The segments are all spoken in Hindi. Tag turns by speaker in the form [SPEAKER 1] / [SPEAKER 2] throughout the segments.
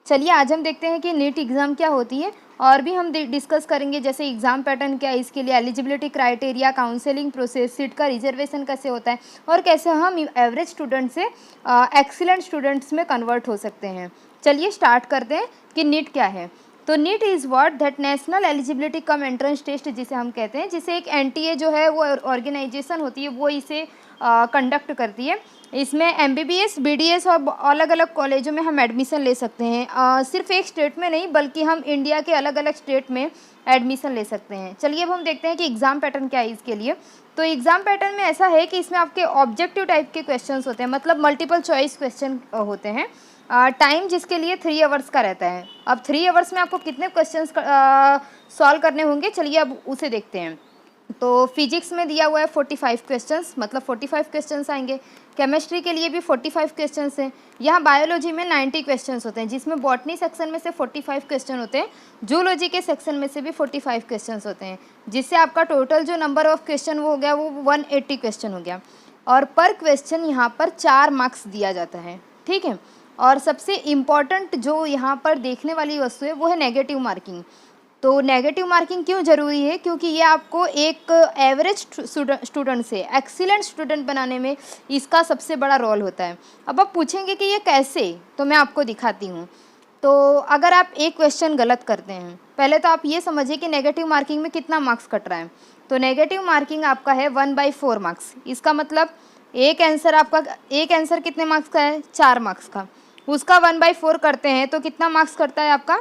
[SPEAKER 1] चलिए आज हम देखते हैं कि नीट एग्ज़ाम क्या होती है और भी हम डिस्कस करेंगे, जैसे एग्ज़ाम पैटर्न क्या है, इसके लिए eligibility criteria, counselling process, seat का रिजर्वेशन कैसे होता है और कैसे हम एवरेज स्टूडेंट से एक्सीलेंट स्टूडेंट्स में कन्वर्ट हो सकते हैं। चलिए स्टार्ट करते हैं कि नीट क्या है। तो NEET is what that national eligibility cum entrance test जिसे हम कहते हैं, जिसे एक एनटीए जो है वो ऑर्गेनाइजेशन होती है वो इसे कंडक्ट करती है। इसमें एमबीबीएस, बीडीएस और अलग अलग कॉलेजों में हम एडमिशन ले सकते हैं, सिर्फ एक स्टेट में नहीं बल्कि हम इंडिया के अलग अलग स्टेट में एडमिशन ले सकते हैं। चलिए अब हम देखते हैं कि एग्ज़ाम पैटर्न क्या है इसके लिए। तो एग्ज़ाम पैटर्न में ऐसा है कि इसमें आपके ऑब्जेक्टिव टाइप के क्वेश्चंस होते हैं, मतलब मल्टीपल चॉइस क्वेश्चन होते हैं। टाइम जिसके लिए 3 आवर्स का रहता है। अब 3 आवर्स में आपको कितने क्वेश्चंस सॉल्व करने होंगे, चलिए अब उसे देखते हैं। तो फिजिक्स में दिया हुआ है 45 क्वेश्चंस, मतलब 45 क्वेश्चंस आएंगे। केमिस्ट्री के लिए भी 45 क्वेश्चंस हैं। यहाँ बायोलॉजी में 90 क्वेश्चंस होते हैं, जिसमें बॉटनी सेक्शन में से 45 क्वेश्चन होते हैं, जूलॉजी के सेक्शन में से भी 45 क्वेश्चंस होते हैं, जिससे आपका टोटल जो नंबर ऑफ क्वेश्चन वो हो गया वो 180 क्वेश्चन हो गया। और पर क्वेश्चन यहाँ पर 4 मार्क्स दिया जाता है, ठीक है। और सबसे इम्पॉर्टेंट जो यहाँ पर देखने वाली वस्तु है वो है नेगेटिव मार्किंग। तो नेगेटिव मार्किंग क्यों ज़रूरी है, क्योंकि ये आपको एक एवरेज स्टूडेंट से एक्सीलेंट स्टूडेंट बनाने में इसका सबसे बड़ा रोल होता है। अब आप पूछेंगे कि ये कैसे, तो मैं आपको दिखाती हूँ। तो अगर आप एक क्वेश्चन गलत करते हैं, पहले तो आप ये समझिए कि नेगेटिव मार्किंग में कितना मार्क्स कट रहा है। तो नेगेटिव मार्किंग आपका है 1/4 मार्क्स। इसका मतलब एक आंसर कितने मार्क्स का है, 4 मार्क्स का। उसका 1/4 करते हैं तो कितना मार्क्स करता है आपका,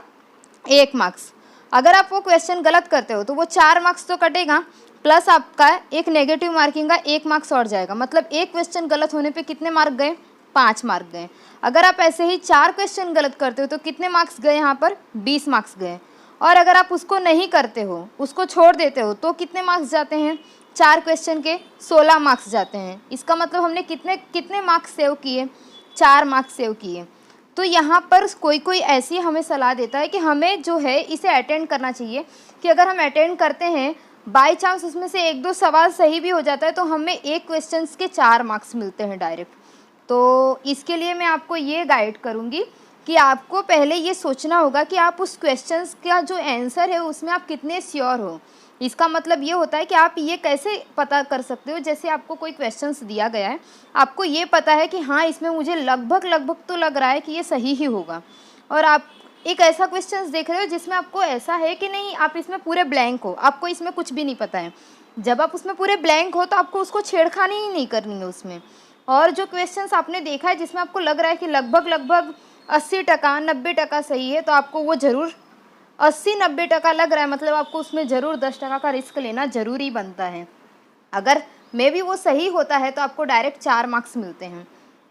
[SPEAKER 1] 1 मार्क्स। अगर आप वो क्वेश्चन गलत करते हो तो वो 4 मार्क्स तो कटेगा, प्लस आपका एक नेगेटिव मार्किंग का 1 मार्क्स और जाएगा। मतलब एक क्वेश्चन गलत होने पे कितने मार्क गए, 5 मार्क गए। अगर आप ऐसे ही 4 क्वेश्चन गलत करते हो तो कितने मार्क्स गए यहाँ पर, 20 मार्क्स गए। और अगर आप उसको नहीं करते हो, उसको छोड़ देते हो, तो कितने मार्क्स जाते हैं, 4 क्वेश्चन के 16 मार्क्स जाते हैं। इसका मतलब हमने कितने कितने मार्क्स सेव किए, 4 मार्क्स सेव किए। तो यहाँ पर कोई कोई ऐसी हमें सलाह देता है कि हमें जो है इसे अटेंड करना चाहिए, कि अगर हम अटेंड करते हैं, बाय चांस उसमें से 1-2 सवाल सही भी हो जाता है तो हमें एक क्वेश्चंस के 4 मार्क्स मिलते हैं डायरेक्ट। तो इसके लिए मैं आपको ये गाइड करूँगी कि आपको पहले ये सोचना होगा कि आप उस क्वेश्चंस का जो आंसर है उसमें आप कितने श्योर हो। इसका मतलब ये होता है कि आप ये कैसे पता कर सकते हो, जैसे आपको कोई क्वेश्चंस दिया गया है, आपको ये पता है कि हाँ इसमें मुझे लगभग तो लग रहा है कि ये सही ही होगा, और आप एक ऐसा क्वेश्चंस देख रहे हो जिसमें आपको ऐसा है कि नहीं, आप इसमें पूरे ब्लैंक हो, आपको इसमें कुछ भी नहीं पता है। जब आप उसमें पूरे ब्लैंक हो तो आपको उसको छेड़खानी ही नहीं करनी है उसमें। और जो क्वेश्चंस आपने देखा है जिसमें आपको लग रहा है कि लगभग 80% 90% सही है, तो आपको वो ज़रूर 80-90% लग रहा है, मतलब आपको उसमें ज़रूर 10% का रिस्क लेना ज़रूरी बनता है। अगर मे भी वो सही होता है तो आपको डायरेक्ट 4 मार्क्स मिलते हैं,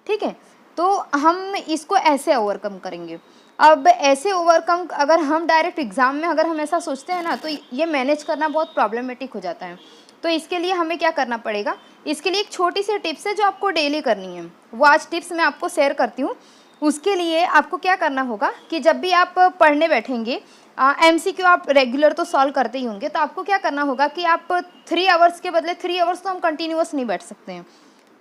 [SPEAKER 1] ठीक है। तो हम इसको ऐसे ओवरकम करेंगे। अब ऐसे ओवरकम अगर हम डायरेक्ट एग्ज़ाम में अगर हम ऐसा सोचते हैं ना, तो ये मैनेज करना बहुत प्रॉब्लमेटिक हो जाता है। तो इसके लिए हमें क्या करना पड़ेगा, इसके लिए एक छोटी सी टिप्स है जो आपको डेली करनी है, वो आज टिप्स मैं आपको शेयर करती हूँ। उसके लिए आपको क्या करना होगा कि जब भी आप पढ़ने बैठेंगे, एमसीक्यू आप रेगुलर तो सॉल्व करते ही होंगे, तो आपको क्या करना होगा कि आप 3 आवर्स के बदले, 3 आवर्स तो हम कंटिन्यूस नहीं बैठ सकते हैं,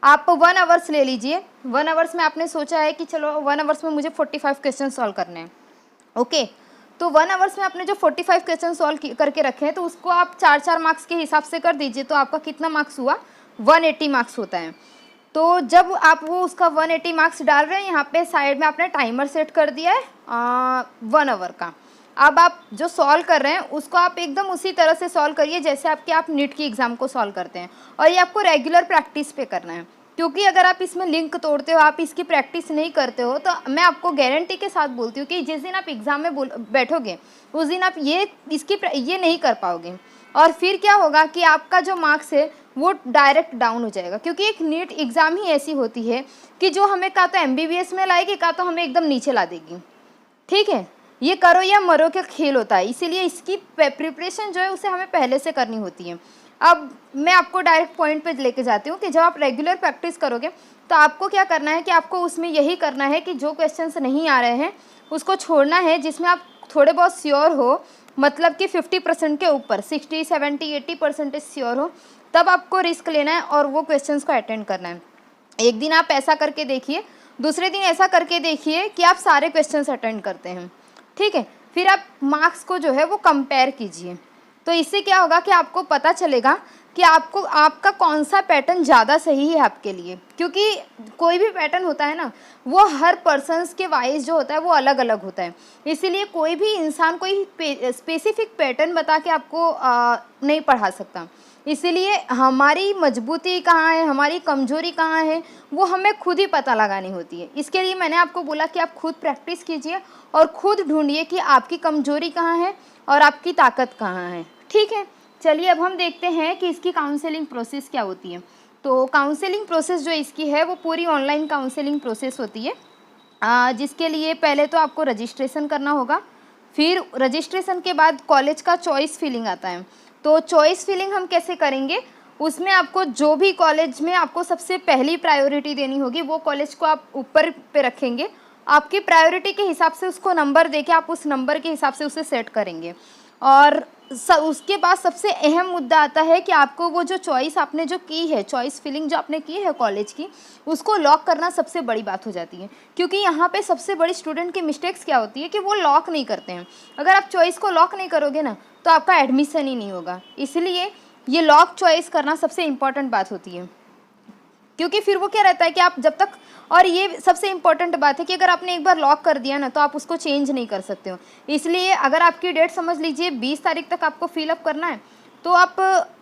[SPEAKER 1] आप 1 आवर्स ले लीजिए। 1 आवर्स में आपने सोचा है कि चलो 1 आवर्स में मुझे 45 क्वेश्चन सॉल्व करने हैं, ओके। तो 1 आवर्स में आपने जो 45 क्वेश्चन सॉल्व करके रखे हैं, तो उसको आप 4-4 मार्क्स के हिसाब से कर दीजिए, तो आपका कितना मार्क्स हुआ, 180 मार्क्स होता है। तो जब आप वो उसका 180 मार्क्स डाल रहे हैं, यहाँ पे साइड में आपने टाइमर सेट कर दिया है 1 आवर का। अब आप जो सॉल्व कर रहे हैं उसको आप एकदम उसी तरह से सॉल्व करिए जैसे आप नीट की एग्ज़ाम को सॉल्व करते हैं, और ये आपको रेगुलर प्रैक्टिस पे करना है। क्योंकि अगर आप इसमें लिंक तोड़ते हो, आप इसकी प्रैक्टिस नहीं करते हो, तो मैं आपको गारंटी के साथ बोलती हूँ कि जिस दिन आप एग्ज़ाम में बैठोगे उस दिन आप ये नहीं कर पाओगे, और फिर क्या होगा कि आपका जो मार्क्स है वो डायरेक्ट डाउन हो जाएगा। क्योंकि एक नीट एग्ज़ाम ही ऐसी होती है कि जो हमें का तो एमबीबीएस में लाएगी, का तो हमें एकदम नीचे ला देगी, ठीक है। ये करो या मरो का खेल होता है, इसीलिए इसकी प्रिपरेशन जो है उसे हमें पहले से करनी होती है। अब मैं आपको डायरेक्ट पॉइंट पे लेके जाती हूँ कि जब आप रेगुलर प्रैक्टिस करोगे तो आपको क्या करना है कि आपको उसमें यही करना है कि जो क्वेश्चंस नहीं आ रहे हैं उसको छोड़ना है, जिसमें आप थोड़े बहुत श्योर हो, मतलब कि 50% के ऊपर, 60, 70, 80% श्योर हो, तब आपको रिस्क लेना है और वो क्वेश्चंस को अटेंड करना है। एक दिन आप ऐसा करके देखिए, दूसरे दिन ऐसा करके देखिए कि आप सारे क्वेश्चंस अटेंड करते हैं, ठीक है। फिर आप मार्क्स को जो है वो कंपेयर कीजिए, तो इससे क्या होगा कि आपको पता चलेगा कि आपको आपका कौन सा पैटर्न ज़्यादा सही है आपके लिए, क्योंकि कोई भी पैटर्न होता है ना, वो हर पर्सन्स के वाइज जो होता है वो अलग अलग होता है। इसीलिए कोई भी इंसान कोई स्पेसिफिक पैटर्न बता के आपको नहीं पढ़ा सकता। इसीलिए हमारी मजबूती कहाँ है, हमारी कमजोरी कहाँ है, वो हमें खुद ही पता लगानी होती है। इसके लिए मैंने आपको बोला कि आप खुद प्रैक्टिस कीजिए और खुद ढूंढिए कि आपकी कमजोरी कहाँ है और आपकी ताकत कहाँ है, ठीक है। चलिए अब हम देखते हैं कि इसकी काउंसलिंग प्रोसेस क्या होती है। तो काउंसलिंग प्रोसेस जो इसकी है वो पूरी ऑनलाइन काउंसलिंग प्रोसेस होती है, जिसके लिए पहले तो आपको रजिस्ट्रेशन करना होगा। फिर रजिस्ट्रेशन के बाद कॉलेज का चॉइस फिलिंग आता है। तो चॉइस फिलिंग हम कैसे करेंगे, उसमें आपको जो भी कॉलेज में आपको सबसे पहली प्रायोरिटी देनी होगी वो कॉलेज को आप ऊपर पे रखेंगे। आपकी प्रायोरिटी के हिसाब से उसको नंबर देके आप उस नंबर के हिसाब से उसे सेट करेंगे। और उसके बाद सबसे अहम मुद्दा आता है कि आपको वो जो चॉइस आपने जो की है, चॉइस फिलिंग जो आपने की है कॉलेज की, उसको लॉक करना सबसे बड़ी बात हो जाती है। क्योंकि यहाँ पे सबसे बड़ी स्टूडेंट की मिस्टेक्स क्या होती है कि वो लॉक नहीं करते हैं। अगर आप चॉइस को लॉक नहीं करोगे ना तो आपका एडमिशन ही नहीं होगा। इसलिए ये लॉक चॉइस करना सबसे इम्पॉर्टेंट बात होती है, क्योंकि फिर वो क्या रहता है कि आप जब तक, और ये सबसे इम्पॉर्टेंट बात है कि अगर आपने एक बार लॉक कर दिया ना तो आप उसको चेंज नहीं कर सकते हो। इसलिए अगर आपकी डेट समझ लीजिए 20 तारीख तक आपको फिलअप करना है, तो आप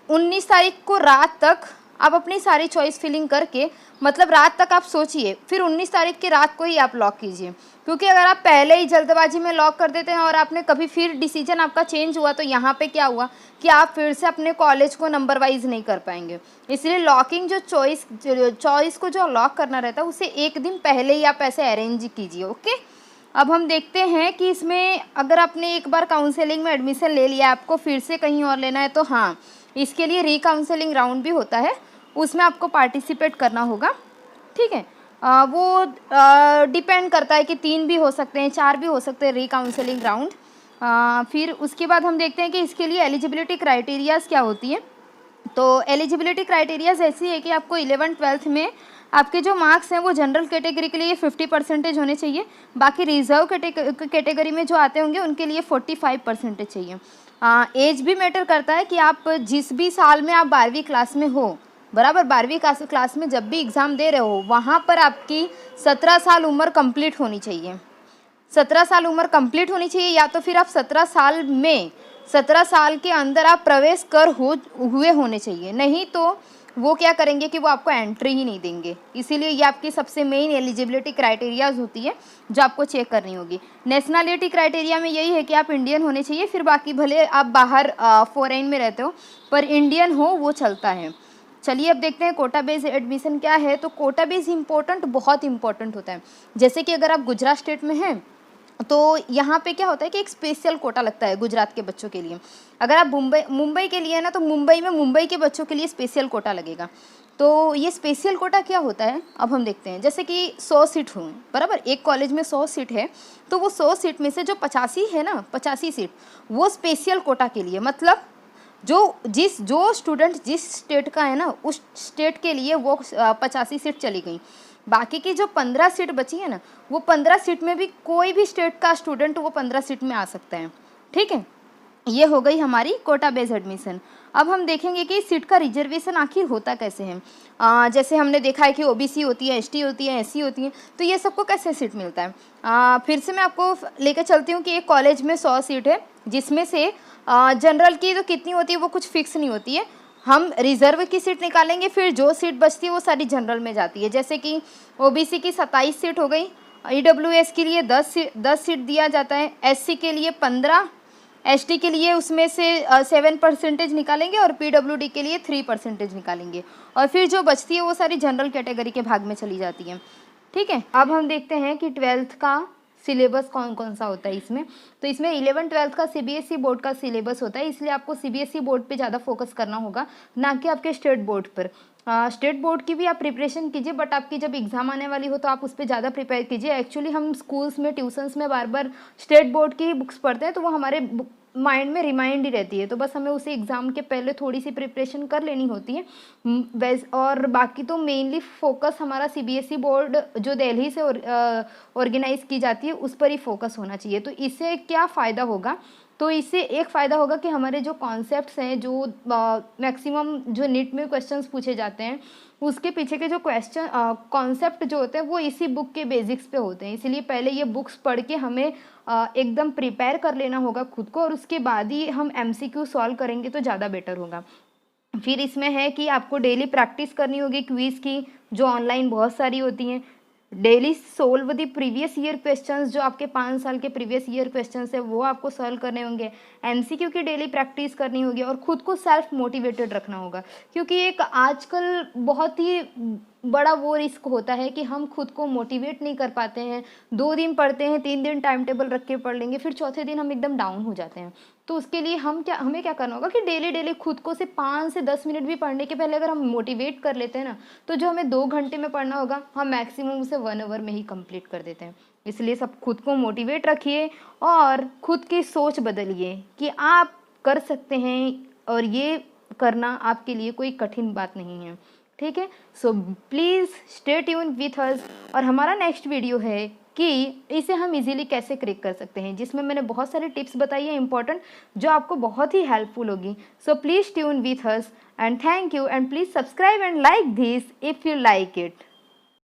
[SPEAKER 1] 19 तारीख को रात तक आप अपनी सारी चॉइस फिलिंग करके, मतलब रात तक आप सोचिए, फिर 19 तारीख की रात को ही आप लॉक कीजिए। क्योंकि अगर आप पहले ही जल्दबाजी में लॉक कर देते हैं और आपने कभी फिर डिसीजन आपका चेंज हुआ तो यहाँ पे क्या हुआ कि आप फिर से अपने कॉलेज को नंबर वाइज नहीं कर पाएंगे। इसलिए लॉकिंग जो चॉइस को जो लॉक करना रहता है उसे एक दिन पहले ही आप ऐसे अरेंज कीजिए, ओके। अब हम देखते हैं कि इसमें अगर आपने एक बार काउंसलिंग में एडमिशन ले लिया, आपको फिर से कहीं और लेना है, तो हाँ, इसके लिए रीकाउंसलिंग राउंड भी होता है, उसमें आपको पार्टिसिपेट करना होगा, ठीक है। वो डिपेंड करता है कि 3 भी हो सकते हैं, 4 भी हो सकते हैं रीकाउंसलिंग राउंड। फिर उसके बाद हम देखते हैं कि इसके लिए एलिजिबिलिटी क्राइटेरियाज़ क्या होती है। तो एलिजिबिलिटी क्राइटेरियाज़ ऐसी है कि आपको 11th-12th में आपके जो मार्क्स हैं वो जनरल कैटेगरी के लिए 50% होने चाहिए, बाकी रिजर्व कैटेगरी में जो आते होंगे उनके लिए 45% चाहिए। एज भी मैटर करता है कि आप जिस भी साल में आप 12वीं क्लास में हो, बराबर 12वीं क्लास में जब भी एग्ज़ाम दे रहे हो वहाँ पर आपकी 17 साल उम्र कंप्लीट होनी चाहिए। 17 साल उम्र कंप्लीट होनी चाहिए, या तो फिर आप 17 साल के अंदर आप प्रवेश कर हुए होने चाहिए, नहीं तो वो क्या करेंगे कि वो आपको एंट्री ही नहीं देंगे। इसीलिए ये आपकी सबसे मेन एलिजिबिलिटी क्राइटेरियाज होती है जो आपको चेक करनी होगी। नेशनलिटी क्राइटेरिया में यही है कि आप इंडियन होने चाहिए, फिर बाकी भले आप बाहर फॉरेन में रहते हो पर इंडियन हो वो चलता है। चलिए अब देखते हैं कोटा बेस्ड एडमिशन क्या है। तो कोटा बेस्ड बहुत इंपॉर्टेंट होता है। जैसे कि अगर आप गुजरात स्टेट में हैं तो यहाँ पे क्या होता है कि एक स्पेशल कोटा लगता है गुजरात के बच्चों के लिए। अगर आप मुंबई के लिए ना तो मुंबई में मुंबई के बच्चों के लिए स्पेशल कोटा लगेगा। तो ये स्पेशल कोटा क्या होता है अब हम देखते हैं। जैसे कि 100 सीट हों, बराबर, एक कॉलेज में 100 सीट है, तो वो 100 सीट में से जो 85 है ना, 85 सीट वो स्पेशल कोटा के लिए, मतलब जो स्टूडेंट जिस स्टेट का है ना उस स्टेट के लिए वो 85 सीट चली गई। बाकी की जो 15 सीट बची है ना, वो 15 सीट में भी कोई भी स्टेट का स्टूडेंट वो 15 सीट में आ सकता है, ठीक है। ये हो गई हमारी कोटा बेस्ड एडमिशन। अब हम देखेंगे कि सीट का रिजर्वेशन आखिर होता कैसे है। जैसे हमने देखा है कि ओबीसी होती है, एसटी होती है, एससी होती है, तो ये सबको कैसे सीट मिलता है। फिर से मैं आपको लेकर चलती हूँ कि एक कॉलेज में 100 सीट है, जिसमें से जनरल की तो कितनी होती है वो कुछ फिक्स नहीं होती है। हम रिजर्व की सीट निकालेंगे, फिर जो सीट बचती है वो सारी जनरल में जाती है। जैसे कि ओबीसी की 27 सीट हो गई, ईडब्ल्यूएस के लिए 10 सीट दिया जाता है, एससी के लिए 15, एसटी के लिए उसमें से 7% निकालेंगे और पीडब्ल्यूडी के लिए 3% निकालेंगे, और फिर जो बचती है वो सारी जनरल कैटेगरी के भाग में चली जाती है, ठीक है। अब हम देखते हैं कि 12th का सिलेबस कौन कौन सा होता है इसमें। तो इसमें 11th-12th का सीबीएसई बोर्ड का सिलेबस होता है, इसलिए आपको सीबीएसई बोर्ड पे ज़्यादा फोकस करना होगा, ना कि आपके स्टेट बोर्ड पर। स्टेट बोर्ड की भी आप प्रिपरेशन कीजिए, बट आपकी जब एग्ज़ाम आने वाली हो तो आप उस पर ज़्यादा प्रिपेयर कीजिए। एक्चुअली हम स्कूल्स में, ट्यूशन्स में बार बार स्टेट बोर्ड की बुक्स पढ़ते हैं, तो वो हमारे माइंड में रिमाइंड ही रहती है, तो बस हमें उसे एग्ज़ाम के पहले थोड़ी सी प्रिपरेशन कर लेनी होती है। और बाकी तो मेनली फोकस हमारा सीबीएसई बोर्ड जो दिल्ली से ऑर्गेनाइज की जाती है उस पर ही फोकस होना चाहिए। तो इससे क्या फ़ायदा होगा, तो इससे एक फ़ायदा होगा कि हमारे जो कॉन्सेप्ट्स हैं, जो मैक्सिमम जो नीट में क्वेश्चंस पूछे जाते हैं, उसके पीछे के जो क्वेश्चन कॉन्सेप्ट जो होते हैं वो इसी बुक के बेसिक्स पे होते हैं। इसलिए पहले ये बुक्स पढ़ के हमें एकदम प्रिपेयर कर लेना होगा खुद को, और उसके बाद ही हम एमसीक्यू सॉल्व करेंगे तो ज़्यादा बेटर होगा। फिर इसमें है कि आपको डेली प्रैक्टिस करनी होगी क्विज़ की, जो ऑनलाइन बहुत सारी होती हैं। Daily solve the previous year questions, जो आपके 5 साल के प्रीवियस ईयर क्वेश्चंस है वो आपको सॉल्व करने होंगे। एमसीक्यू की डेली प्रैक्टिस करनी होगी और खुद को सेल्फ मोटिवेटेड रखना होगा, क्योंकि एक आजकल बहुत ही बड़ा वो रिस्क होता है कि हम खुद को मोटिवेट नहीं कर पाते हैं। 2 दिन पढ़ते हैं, 3 दिन टाइम टेबल रख के पढ़ लेंगे, फिर चौथे दिन हम एकदम डाउन हो जाते हैं। तो उसके लिए हमें क्या करना होगा कि डेली खुद को सिर्फ 5 से 10 मिनट भी पढ़ने के पहले अगर हम मोटिवेट कर लेते हैं ना, तो जो हमें 2 घंटे में पढ़ना होगा हम मैक्सिमम उसे 1 आवर में ही कंप्लीट कर देते हैं। इसलिए सब खुद को मोटिवेट रखिए और खुद की सोच बदलिए कि आप कर सकते हैं, और ये करना आपके लिए कोई कठिन बात नहीं है। ठीक है, so please stay tune with us. और हमारा नेक्स्ट वीडियो है कि इसे हम इजीली कैसे क्रैक कर सकते हैं, जिसमें मैंने बहुत सारे टिप्स बताई है इंपॉर्टेंट, जो आपको बहुत ही हेल्पफुल होगी। So please tune with us and thank you, and please subscribe and like this if you like it.